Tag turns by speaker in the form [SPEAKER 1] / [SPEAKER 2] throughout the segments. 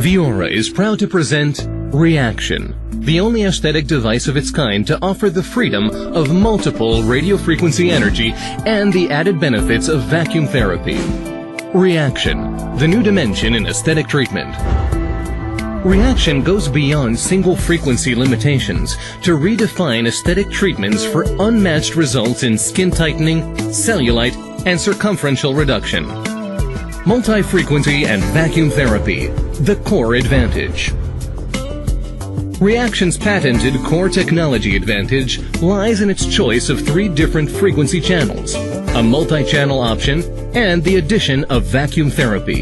[SPEAKER 1] Viora is proud to present Reaction, the only aesthetic device of its kind to offer the freedom of multiple radiofrequency energy and the added benefits of vacuum therapy. Reaction, the new dimension in aesthetic treatment. Reaction goes beyond single frequency limitations to redefine aesthetic treatments for unmatched results in skin tightening, cellulite, and circumferential reduction. Multi-frequency and vacuum therapy, the core advantage. Reaction's patented core technology advantage lies in its choice of 3 different frequency channels, a multi-channel option, and the addition of vacuum therapy.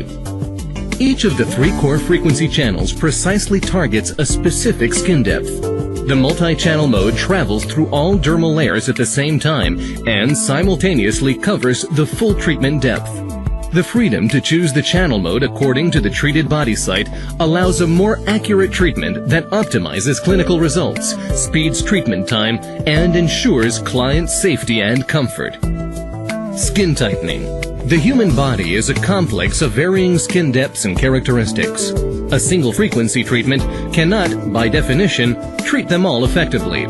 [SPEAKER 1] Each of the 3 core frequency channels precisely targets a specific skin depth. The multi-channel mode travels through all dermal layers at the same time and simultaneously covers the full treatment depth. The freedom to choose the channel mode according to the treated body site allows a more accurate treatment that optimizes clinical results, speeds treatment time, and ensures client safety and comfort. Skin tightening. The human body is a complex of varying skin depths and characteristics. A single frequency treatment cannot, by definition, treat them all effectively.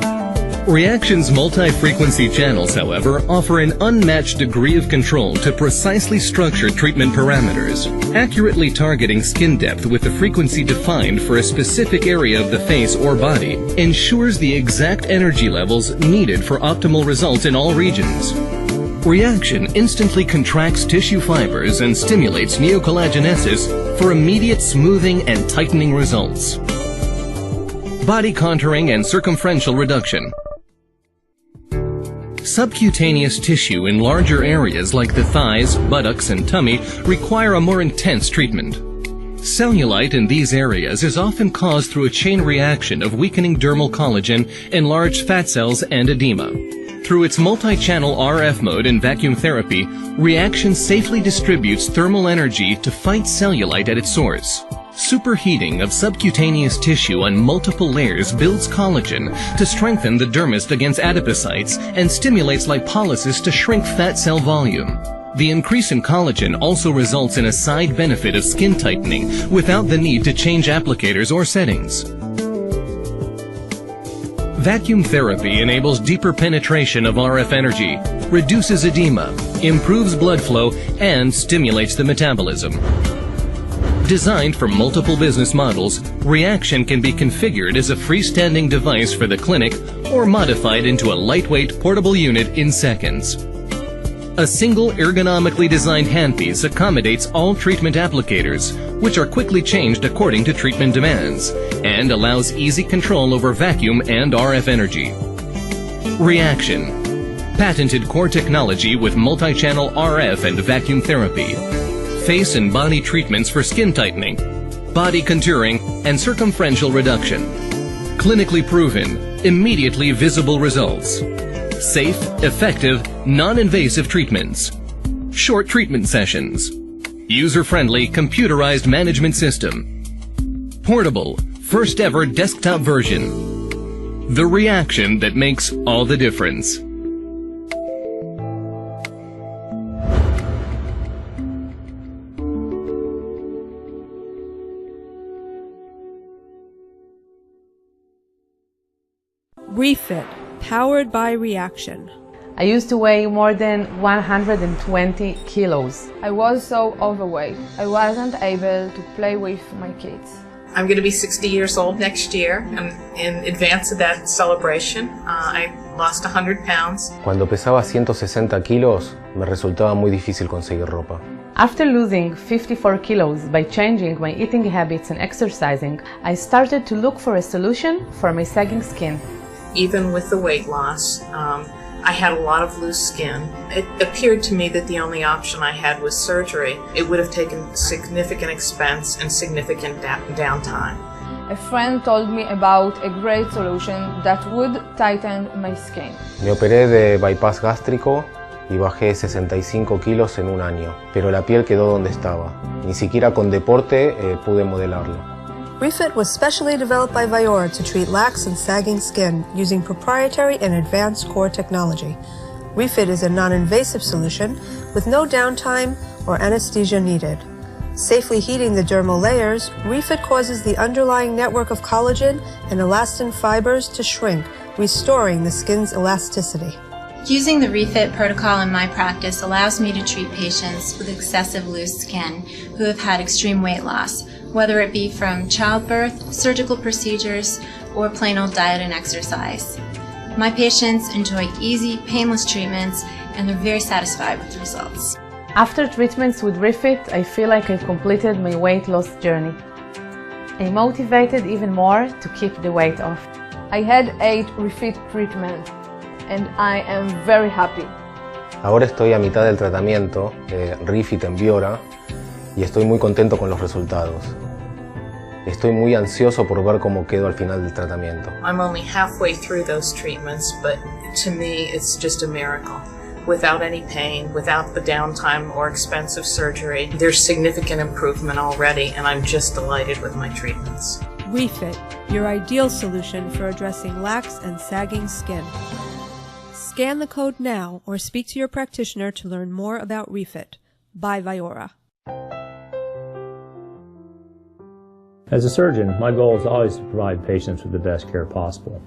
[SPEAKER 1] Reaction's multi-frequency channels, however, offer an unmatched degree of control to precisely structure treatment parameters. Accurately targeting skin depth with the frequency defined for a specific area of the face or body ensures the exact energy levels needed for optimal results in all regions. Reaction instantly contracts tissue fibers and stimulates neocollagenesis for immediate smoothing and tightening results. Body contouring and circumferential reduction. Subcutaneous tissue in larger areas like the thighs, buttocks, and tummy require a more intense treatment. Cellulite in these areas is often caused through a chain reaction of weakening dermal collagen, enlarged fat cells, and edema. Through its multi-channel RF mode in vacuum therapy, Reaction safely distributes thermal energy to fight cellulite at its source. Superheating of subcutaneous tissue on multiple layers builds collagen to strengthen the dermis against adipocytes and stimulates lipolysis to shrink fat cell volume. The increase in collagen also results in a side benefit of skin tightening without the need to change applicators or settings. Vacuum therapy enables deeper penetration of RF energy, reduces edema, improves blood flow, and stimulates the metabolism. Designed for multiple business models, Reaction can be configured as a freestanding device for the clinic or modified into a lightweight portable unit in seconds. A single ergonomically designed handpiece accommodates all treatment applicators, which are quickly changed according to treatment demands, and allows easy control over vacuum and RF energy. Reaction. Patented core technology with multi-channel RF and vacuum therapy. Face and body treatments for skin tightening, body contouring, and circumferential reduction. Clinically proven, immediately visible results. Safe, effective, non-invasive treatments. Short treatment sessions. User-friendly, computerized management system. Portable, first-ever desktop version. The reaction that makes all the difference.
[SPEAKER 2] Refit, powered by Reaction.
[SPEAKER 3] I used to weigh more than 120 kilos.
[SPEAKER 4] I was so overweight. I wasn't able to play with my kids.
[SPEAKER 5] I'm going to be 60 years old next year, and in advance of that celebration, I lost 100 pounds.
[SPEAKER 6] Cuando pesaba 160 kilos, me resultaba muy difícil conseguir ropa.
[SPEAKER 3] After losing 54 kilos by changing my eating habits and exercising, I started to look for a solution for my sagging skin.
[SPEAKER 5] Even with the weight loss, I had a lot of loose skin. It appeared to me that the only option I had was surgery. It would have taken significant expense and significant downtime.
[SPEAKER 4] A friend told me about a great solution that would tighten my skin.
[SPEAKER 6] Me operé de bypass gástrico y bajé 65 kilos en un año, pero la piel quedó donde estaba. Ni siquiera con deporte pude modelarlo.
[SPEAKER 7] Refit was specially developed by Viora to treat lax and sagging skin using proprietary and advanced core technology. Refit is a non-invasive solution with no downtime or anesthesia needed. Safely heating the dermal layers, refit causes the underlying network of collagen and elastin fibers to shrink, restoring the skin's elasticity.
[SPEAKER 8] Using the refit protocol in my practice allows me to treat patients with excessive loose skin who have had extreme weight loss, whether it be from childbirth, surgical procedures, or plain old diet and exercise. My patients enjoy easy, painless treatments, and they're very satisfied with the results.
[SPEAKER 3] After treatments with Refit, I feel like I've completed my weight loss journey. I'm motivated even more to keep the weight off.
[SPEAKER 4] I had 8 Refit treatments and I am very happy.
[SPEAKER 6] Ahora estoy a mitad del tratamiento de Refit en Viora y estoy muy contento con los resultados. Estoy muy ansioso por ver cómo quedo al final del tratamiento.
[SPEAKER 5] I'm only halfway through those treatments, but to me it's just a miracle. Without any pain, without the downtime or expensive surgery, there's significant improvement already, and I'm just delighted with my treatments.
[SPEAKER 2] Refit, your ideal solution for addressing lax and sagging skin. Scan the code now or speak to your practitioner to learn more about Refit by Viora.
[SPEAKER 9] As a surgeon, my goal is always to provide patients with the best care possible.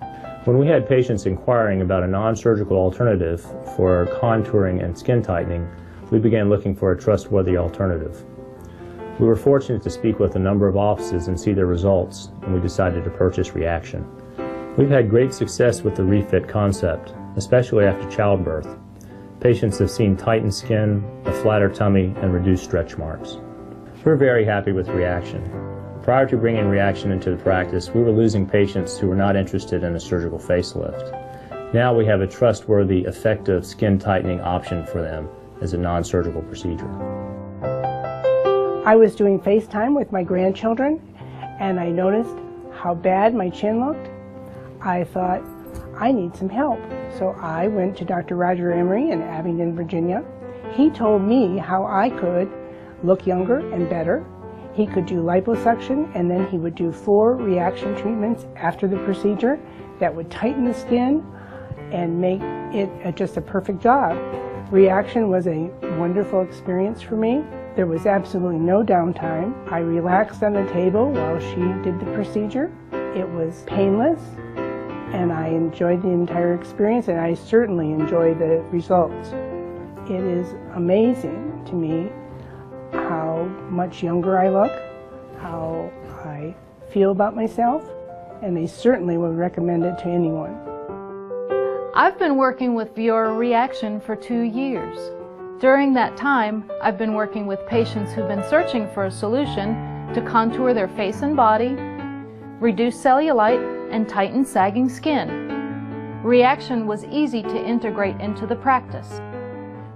[SPEAKER 9] When we had patients inquiring about a non-surgical alternative for contouring and skin tightening, we began looking for a trustworthy alternative. We were fortunate to speak with a number of offices and see their results, and we decided to purchase Reaction. We've had great success with the Refit concept, especially after childbirth. Patients have seen tightened skin, a flatter tummy, and reduced stretch marks. We're very happy with Reaction. Prior to bringing Reaction into the practice, we were losing patients who were not interested in a surgical facelift. Now we have a trustworthy, effective skin tightening option for them as a non-surgical procedure.
[SPEAKER 10] I was doing FaceTime with my grandchildren and I noticed how bad my chin looked. I thought, I need some help. So I went to Dr. Roger Emery in Abingdon, Virginia. He told me how I could look younger and better. He could do liposuction, and then he would do 4 Reaction treatments after the procedure that would tighten the skin and make it just a perfect job. Reaction was a wonderful experience for me. There was absolutely no downtime. I relaxed on the table while she did the procedure. It was painless, and I enjoyed the entire experience, and I certainly enjoy the results. It is amazing to me how much younger I look, how I feel about myself, and they certainly would recommend it to anyone.
[SPEAKER 11] I've been working with Viora Reaction for 2 years. During that time, I've been working with patients who've been searching for a solution to contour their face and body, reduce cellulite, and tighten sagging skin. Reaction was easy to integrate into the practice.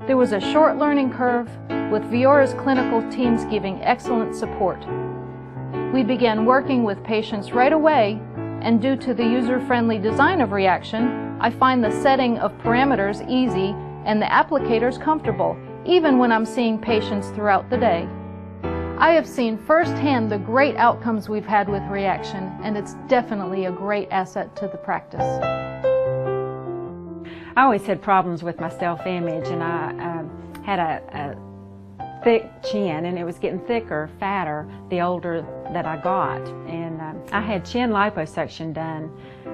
[SPEAKER 11] There was a short learning curve, with Viora's clinical teams giving excellent support. We began working with patients right away, and due to the user-friendly design of Reaction, I find the setting of parameters easy and the applicators comfortable, even when I'm seeing patients throughout the day. I have seen firsthand the great outcomes we've had with Reaction, and it's definitely a great asset to the practice.
[SPEAKER 12] I always had problems with my self-image, and I had a thick chin, and it was getting thicker, fatter, the older that I got. And I had chin liposuction done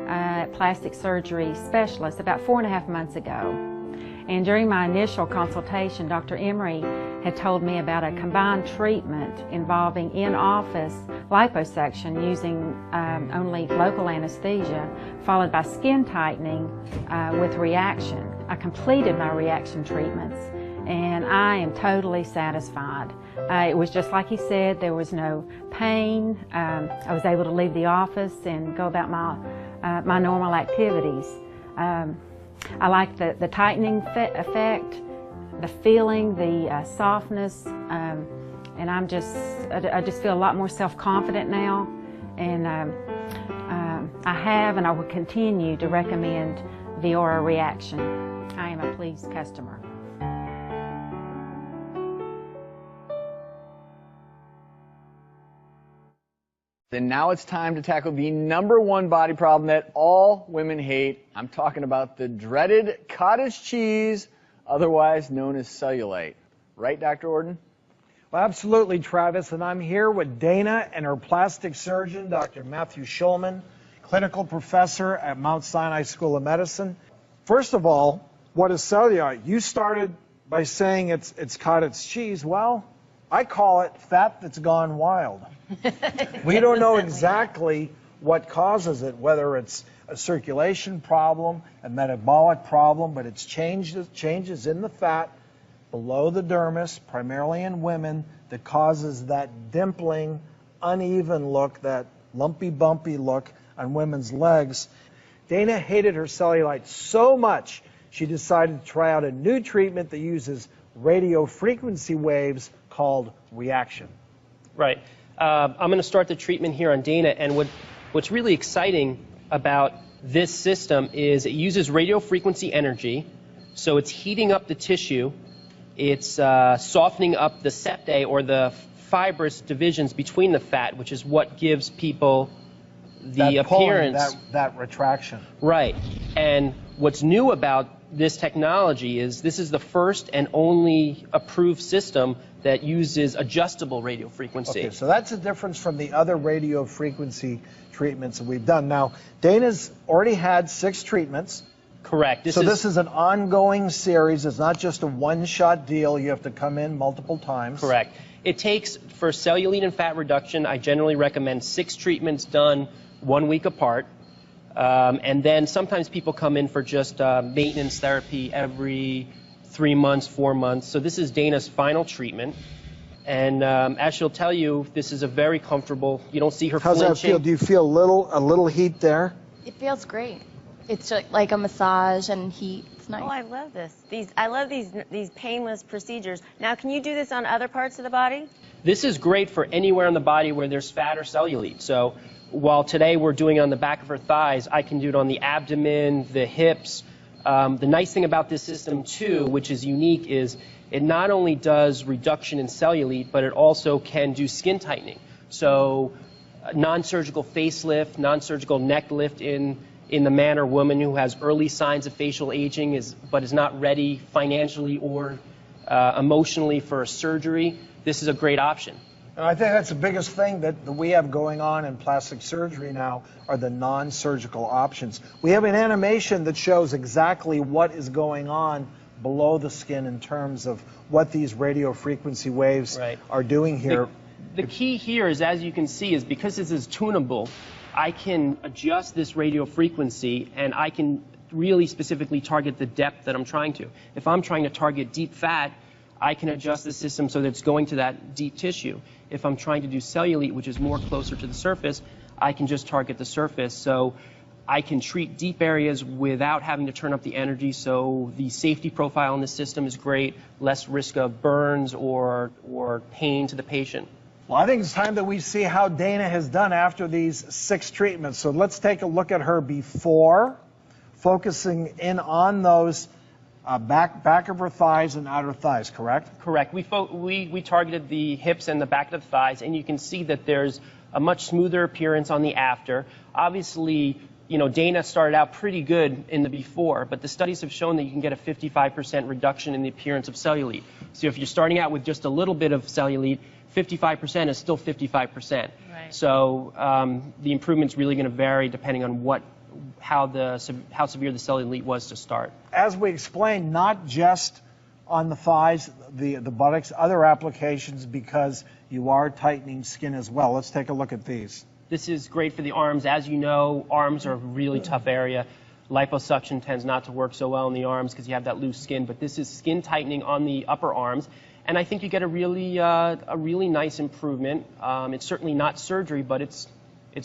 [SPEAKER 12] at plastic surgery specialist about 4.5 months ago. And during my initial consultation, Dr. Emery had told me about a combined treatment involving in-office liposuction using only local anesthesia, followed by skin tightening with Reaction. I completed my Reaction treatments, and I am totally satisfied. It was just like he said, there was no pain. I was able to leave the office and go about my normal activities. I like the tightening effect, the feeling, the softness, and I just feel a lot more self-confident now, and I have and I will continue to recommend Viora Reaction. I am a pleased customer.
[SPEAKER 13] Then now it's time to tackle the #1 body problem that all women hate. I'm talking about the dreaded cottage cheese, otherwise known as cellulite. Right, Dr. Orden?
[SPEAKER 14] Well, absolutely, Travis, and I'm here with Dana and her plastic surgeon, Dr. Matthew Schulman, clinical professor at Mount Sinai School of Medicine. First of all, what is cellulite? You started by saying it's cottage cheese. Well, I call it fat that's gone wild. We don't know exactly what causes it, whether it's a circulation problem, a metabolic problem, but it's changes in the fat below the dermis, primarily in women, that causes that dimpling, uneven look, that lumpy, bumpy look on women's legs. Dana hated her cellulite so much, she decided to try out a new treatment that uses radio frequency waves called reaction.
[SPEAKER 15] Right. I'm going to start the treatment here on Dana, and what's really exciting about this system is it uses radio frequency energy, so it's heating up the tissue. It's softening up the septae, or the fibrous divisions between the fat, which is what gives people the appearance.
[SPEAKER 14] That retraction.
[SPEAKER 15] Right. And what's new about this technology is this is the first and only approved system that uses adjustable radio frequency.
[SPEAKER 14] Okay, so that's a difference from the other radio frequency treatments that we've done. Now, Dana's already had 6 treatments.
[SPEAKER 15] Correct.
[SPEAKER 14] This is an ongoing series. It's not just a one-shot deal. You have to come in multiple times.
[SPEAKER 15] Correct. It takes, for cellulite and fat reduction, I generally recommend 6 treatments done 1 week apart. And then sometimes people come in for just maintenance therapy every 3 months, 4 months. So this is Dana's final treatment. And as she'll tell you, this is a very comfortable, you don't see her flinching.
[SPEAKER 14] How's that feel? Do you feel a little heat there?
[SPEAKER 16] It feels great. It's like a massage and heat. It's nice.
[SPEAKER 17] Oh, I love this. I love these painless procedures. Now, can you do this on other parts of the body?
[SPEAKER 15] This is great for anywhere in the body where there's fat or cellulite. So while today we're doing it on the back of her thighs, I can do it on the abdomen, the hips. The nice thing about this system, too, which is unique, is it not only does reduction in cellulite, but it also can do skin tightening. So non-surgical facelift, non-surgical neck lift in the man or woman who has early signs of facial aging but is not ready financially or emotionally for a surgery, this is a great option.
[SPEAKER 14] And I think that's the biggest thing that we have going on in plastic surgery now are the non-surgical options. We have an animation that shows exactly what is going on below the skin in terms of what these radio frequency waves are doing here.
[SPEAKER 15] The key here is, as you can see, is because this is tunable, I can adjust this radio frequency and I can really specifically target the depth that I'm trying to. If I'm trying to target deep fat, I can adjust the system so that it's going to that deep tissue. If I'm trying to do cellulite, which is more closer to the surface, I can just target the surface. So I can treat deep areas without having to turn up the energy. So the safety profile in this system is great, less risk of burns or pain to the patient.
[SPEAKER 14] Well, I think it's time that we see how Dana has done after these 6 treatments. So let's take a look at her before, focusing in on those back of her thighs and outer thighs, correct?
[SPEAKER 15] Correct. We targeted the hips and the back of the thighs, and you can see that there's a much smoother appearance on the after. Obviously, you know, Dana started out pretty good in the before, but the studies have shown that you can get a 55% reduction in the appearance of cellulite. So if you're starting out with just a little bit of cellulite, 55% is still 55%. Right. So the improvement's really going to vary depending on how severe the cellulite was to start.
[SPEAKER 14] As we explained, not just on the thighs, the buttocks, other applications because you are tightening skin as well. Let's take a look at these.
[SPEAKER 15] This is great for the arms. As you know, arms are a really tough area. Liposuction tends not to work so well in the arms because you have that loose skin, but this is skin tightening on the upper arms. And I think you get a really nice improvement. It's certainly not surgery, but it's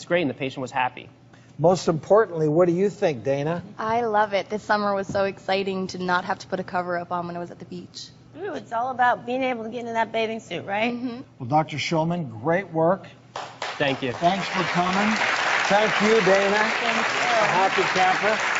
[SPEAKER 15] great, and the patient was happy.
[SPEAKER 14] Most importantly, what do you think, Dana?
[SPEAKER 16] I love it. This summer was so exciting to not have to put a cover up on when I was at the beach.
[SPEAKER 17] Ooh, it's all about being able to get into that bathing suit, right?
[SPEAKER 16] Mm-hmm.
[SPEAKER 14] Well, Dr. Schulman, great work.
[SPEAKER 15] Thank you.
[SPEAKER 14] Thanks for coming. Thank you, Dana.
[SPEAKER 17] Thank you.
[SPEAKER 14] Happy camper.